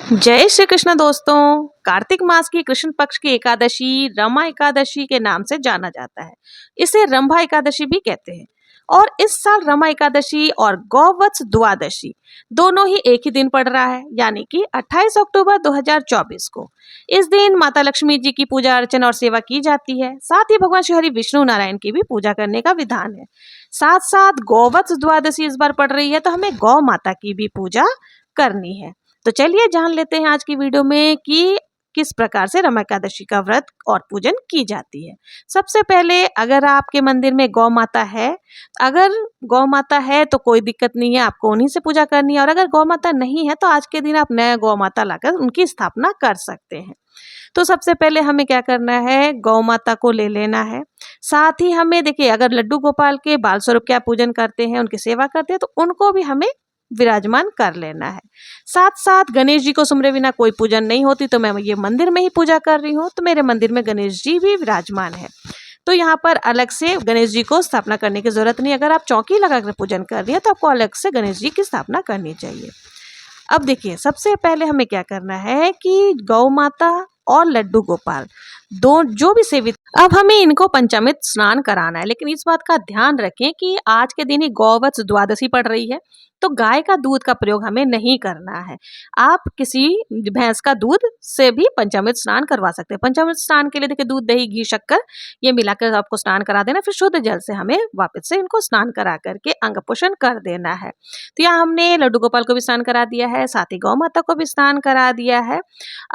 जय श्री कृष्ण दोस्तों। कार्तिक मास की कृष्ण पक्ष की एकादशी रमा एकादशी के नाम से जाना जाता है। इसे रंभा एकादशी भी कहते हैं। और इस साल रमा एकादशी और गौवत्स द्वादशी दोनों ही एक ही दिन पड़ रहा है, यानी कि 28 अक्टूबर 2024 को। इस दिन माता लक्ष्मी जी की पूजा अर्चना और सेवा की जाती है। साथ ही भगवान श्री हरि विष्णु नारायण की भी पूजा करने का विधान है। साथ साथ गौवत्स द्वादशी इस बार पड़ रही है, तो हमें गौ माता की भी पूजा करनी है। तो चलिए जान लेते हैं आज की वीडियो में कि किस प्रकार से रमा एकादशी का व्रत और पूजन की जाती है। सबसे पहले अगर आपके मंदिर में गौ माता है, अगर गौ माता है तो कोई दिक्कत नहीं है, आपको उन्हीं से पूजा करनी है। और अगर गौ माता नहीं है तो आज के दिन आप नया गौ माता लाकर उनकी स्थापना कर सकते हैं। तो सबसे पहले हमें क्या करना है, गौ माता को ले लेना है। साथ ही हमें देखिए, अगर लड्डू गोपाल के बाल स्वरूप क्या पूजन करते हैं, उनकी सेवा करते हैं, तो उनको भी हमें विराजमान कर लेना है। साथ साथ गणेश जी को सुमरे बिना कोई पूजन नहीं होती, तो मैं ये मंदिर में ही पूजा कर रही हूँ, तो मेरे मंदिर में गणेश जी भी विराजमान है। तो यहाँ पर अलग से गणेश जी को स्थापना करने की जरूरत नहीं। अगर आप चौकी लगाकर पूजन कर रही है तो आपको अलग से गणेश जी की स्थापना करनी चाहिए। अब देखिए, सबसे पहले हमें क्या करना है कि गौ माता और लड्डू गोपाल दो जो भी सेवित, अब हमें इनको पंचामृत स्नान कराना है। लेकिन इस बात का ध्यान रखें कि आज के दिन ही गौवत्स द्वादशी पड़ रही है, तो गाय का दूध का प्रयोग हमें नहीं करना है। आप किसी भैंस का दूध से भी पंचामृत स्नान करवा सकते हैं। पंचामृत स्नान के लिए देखिए, दूध दही घी शक्कर ये मिलाकर आपको स्नान करा देना, फिर शुद्ध जल से हमें वापस से इनको स्नान करा करके अंग पोषण कर देना है। तो यहाँ हमने लड्डू गोपाल को भी स्नान करा दिया है, साथ ही गौ माता को भी स्नान करा दिया है।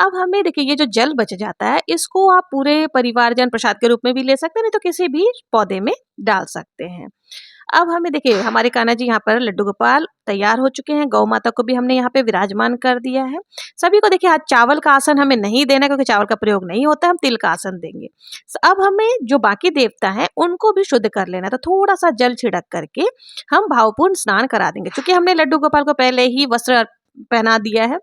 अब हमें देखिए, ये जो जल बच जाता है इसको आप पूरे परिवारजन प्रसाद के रूप में भी ले सकते हैं, नहीं तो किसी भी पौधे में डाल सकते हैं। अब हमें देखिए, हमारे कान्हा जी यहाँ पर लड्डू गोपाल तैयार हो चुके हैं। गौ माता को भी हमने यहाँ पे विराजमान कर दिया है। सभी को देखिए, आज चावल का आसन हमें नहीं देना, क्योंकि चावल का प्रयोग नहीं होता है, हम तिल का आसन देंगे। अब हमें जो बाकी देवता हैं उनको भी शुद्ध कर लेना है, तो थोड़ा सा जल छिड़क करके हम भावपूर्ण स्नान करा देंगे। क्योंकि हमने लड्डू गोपाल को पहले ही वस्त्र पहना दिया है,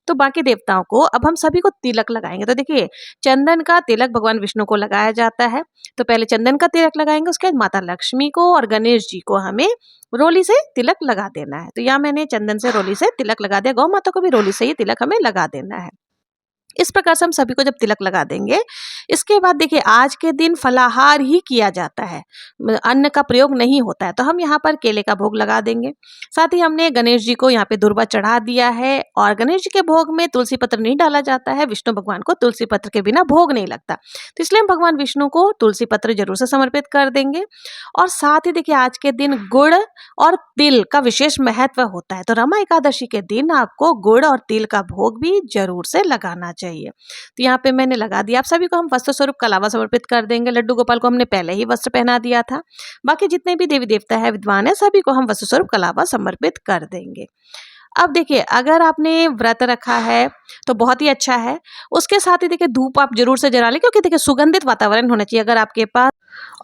तो बाकी देवताओं को अब हम सभी को तिलक लगाएंगे। तो देखिए, चंदन का तिलक भगवान विष्णु को लगाया जाता है, तो पहले चंदन का तिलक लगाएंगे, उसके बाद माता लक्ष्मी को और गणेश जी को हमें रोली से तिलक लगा देना है। तो यहाँ मैंने चंदन से रोली से तिलक लगा दिया, गौ माता को भी रोली से ही तिलक हमें लगा देना है। इस प्रकार से हम सभी को जब तिलक लगा देंगे, इसके बाद देखिए, आज के दिन फलाहार ही किया जाता है, अन्न का प्रयोग नहीं होता है। तो हम यहाँ पर केले का भोग लगा देंगे। साथ ही हमने गणेश जी को यहाँ पे दुर्वा चढ़ा दिया है, और गणेश जी के भोग में तुलसी पत्र नहीं डाला जाता है। विष्णु भगवान को तुलसी पत्र के बिना भोग नहीं लगता, तो इसलिए हम भगवान विष्णु को तुलसी पत्र जरूर से समर्पित कर देंगे। और साथ ही देखिए, आज के दिन गुड़ और तिल का विशेष महत्व होता है, तो रमा एकादशी के दिन आपको गुड़ और तिल का भोग भी जरूर से लगाना चाहिए। तो यहाँ पे मैंने लगा दिया। आप सभी को हम वस्त्र स्वरूप कलावा समर्पित कर देंगे। लड्डू गोपाल को हमने पहले ही वस्त्र पहना दिया था। बाकी जितने भी देवी देवता है, विद्वान है, सभी को हम वस्त्र स्वरूप कलावा समर्पित कर देंगे। अब देखिए, अगर आपने व्रत रखा है तो बहुत ही अच्छा है। उसके साथ ही देखिए, धूप आप जरूर से जला लें, क्योंकि देखिए सुगंधित वातावरण होना चाहिए अगर आपके पास।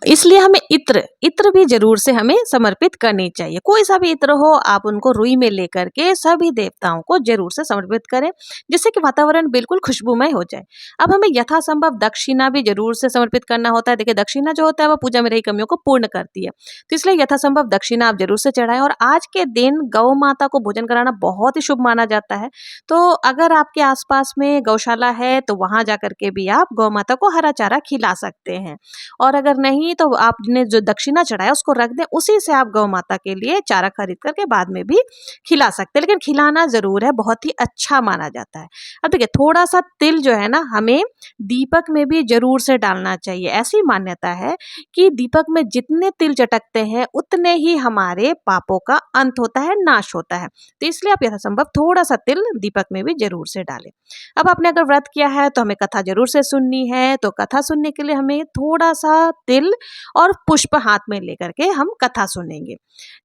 इसलिए हमें इत्र भी जरूर से हमें समर्पित करनी चाहिए। कोई सा भी इत्र हो, आप उनको रुई में लेकर के सभी देवताओं को जरूर से समर्पित करें, जिससे कि वातावरण बिल्कुल खुशबूमय हो जाए। अब हमें यथासंभव दक्षिणा भी जरूर से समर्पित करना होता है। देखिए, दक्षिणा जो होता है वो पूजा में रही कमियों को पूर्ण करती है, तो इसलिए यथासंभव दक्षिणा आप जरूर से चढ़ाएं। और आज के दिन गौ माता को भोजन कराना बहुत ही शुभ माना जाता है। तो अगर आपके आसपास में गौशाला है तो वहां जाकर के भी आप गौ माता को हरा चारा खिला सकते हैं। और अगर नहीं तो आपने जो दक्षिणा चढ़ाया उसको रख दें, उसी से आप गौ माता के लिए चारा खरीद करके बाद में भी खिला सकते हैं। लेकिन खिलाना जरूर है, बहुत ही अच्छा माना जाता है। अब देखिए, थोड़ा सा तिल जो है ना, हमें दीपक में भी जरूर से डालना चाहिए। ऐसी मान्यता है कि दीपक में जितने तिल चटकते हैं उतने ही हमारे पापों का अंत होता है, नाश होता है। तो इसलिए आप यथासंभव थोड़ा सा तिल दीपक में भी जरूर से डालें। अब आपने अगर व्रत किया है तो हमें कथा जरूर से सुननी है, तो कथा सुनने के लिए हमें थोड़ा सा तिल और पुष्प हाथ में लेकर के हम कथा सुनेंगे।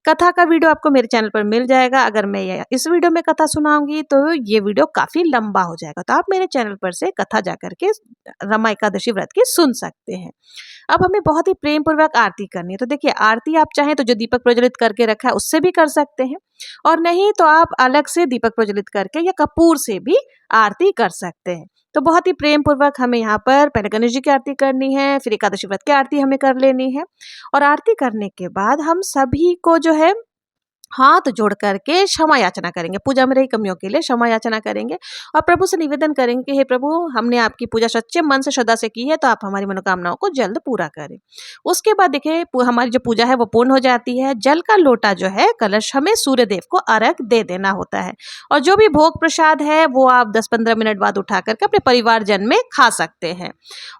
कथा का वीडियो आपको मेरे चैनल पर मिल जाएगा। अगर मैं इस वीडियो में कथा सुनाऊंगी तो ये वीडियो काफी लंबा हो जाएगा, तो आप मेरे चैनल पर से कथा जाकर के रमा एकादशी व्रत की सुन सकते हैं। अब हमें बहुत ही प्रेम पूर्वक आरती करनी है। तो देखिए, आरती आप चाहें तो जो दीपक प्रज्वलित करके रखा है उससे भी कर सकते हैं, और नहीं तो आप अलग से दीपक प्रज्वलित करके या कपूर से भी आरती कर सकते हैं। तो बहुत ही प्रेम पूर्वक हमें यहाँ पर पहले गणेश जी की आरती करनी है, फिर एकादशी व्रत की आरती हमें कर लेनी है। और आरती करने के बाद हम सभी को जो है हाथ जोड़ करके क्षमा याचना करेंगे, पूजा में रही कमियों के लिए क्षमा याचना करेंगे और प्रभु से निवेदन करेंगे कि हे प्रभु, हमने आपकी पूजा सच्चे मन से श्रद्धा से की है, तो आप हमारी मनोकामनाओं को जल्द पूरा करें। उसके बाद देखिए हमारी जो पूजा है वो पूर्ण हो जाती है। जल का लोटा जो है कलश हमें सूर्य देव को अर्घ दे देना होता है और जो भी भोग प्रसाद है वो आप 10-15 मिनट बाद उठा करके अपने परिवारजन में खा सकते हैं।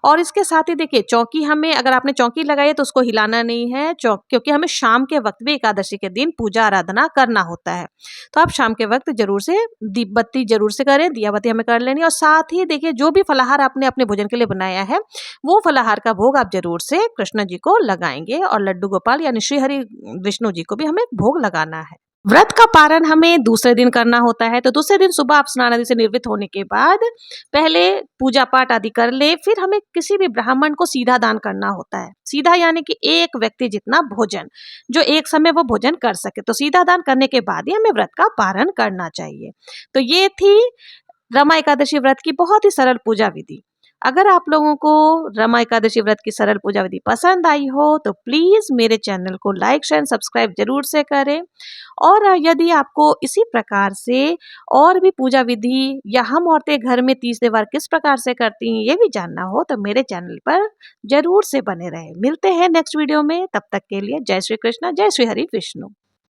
और इसके साथ ही देखिए चौकी, हमें अगर आपने चौकी लगाई है तो उसको हिलाना नहीं है, क्योंकि हमें शाम के वक्त भी एकादशी के दिन पूजा आराधना करना होता है। तो आप शाम के वक्त जरूर से दीप बत्ती जरूर से करें, दिया बत्ती हमें कर लेनी। और साथ ही देखिए जो भी फलाहार आपने अपने भोजन के लिए बनाया है वो फलाहार का भोग आप जरूर से कृष्ण जी को लगाएंगे और लड्डू गोपाल यानी श्री हरि विष्णु जी को भी हमें भोग लगाना है। व्रत का पारण हमें दूसरे दिन करना होता है, तो दूसरे दिन सुबह आप स्नान आदि से निर्वृत्त होने के बाद पहले पूजा पाठ आदि कर ले, फिर हमें किसी भी ब्राह्मण को सीधा दान करना होता है। सीधा यानी कि एक व्यक्ति जितना भोजन, जो एक समय वो भोजन कर सके, तो सीधा दान करने के बाद ही हमें व्रत का पारण करना चाहिए। तो ये थी रमा एकादशी व्रत की बहुत ही सरल पूजा विधि। अगर आप लोगों को रमा एकादशी व्रत की सरल पूजा विधि पसंद आई हो तो प्लीज मेरे चैनल को लाइक शेयर सब्सक्राइब जरूर से करें। और यदि आपको इसी प्रकार से और भी पूजा विधि या हम औरतें घर में 30 त्योहार किस प्रकार से करती हैं ये भी जानना हो तो मेरे चैनल पर जरूर से बने रहे। मिलते हैं नेक्स्ट वीडियो में, तब तक के लिए जय श्री कृष्ण, जय श्री हरि विष्णु।